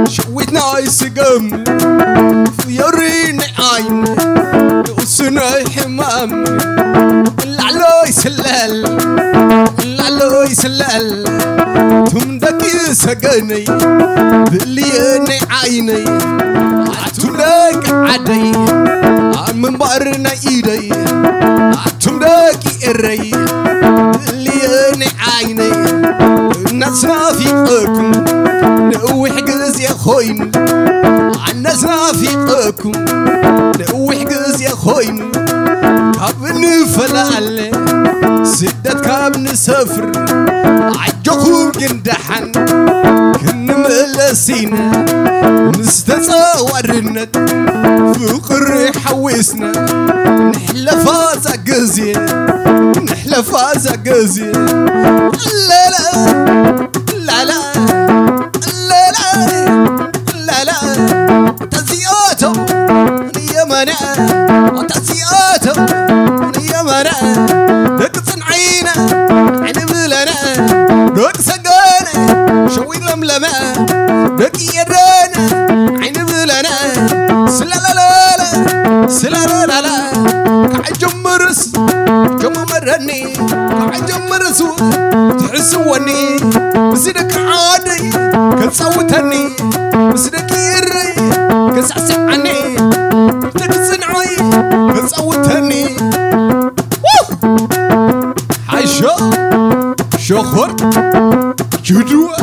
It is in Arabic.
شويتنا يسقم يوريني عين وسنا حمام العلو يسلل العلو يسلل تمدك يسقني بليني عيني عتمدك عدي من بارنا ايدي عتمدك إري بليني عيني الناس فيكم نقوي حجز يا خوين الناس فيكم نقوي حجز يا خوين كابن فلالة سدت كابن سفر عجوكم جندحن كن ملسينا نستصورنا فقر حويسنا نحلفا زقزي نحلفا زقزي لا لا لا لا لا لا لا لا تزياتو يا منع تزياتو يا منع دقصن عينا عين بلنا دق سقانا شوي لملمة دق يدانا عين بلنا سلا لا لا لا سلا لا لا لا كعجم مرس جم مرني كعجم مرسو تحسوني بسدك عادي كتصوتني بسدك يري كسعسعني تكسنعي كتصوتني حشا شخر جدوة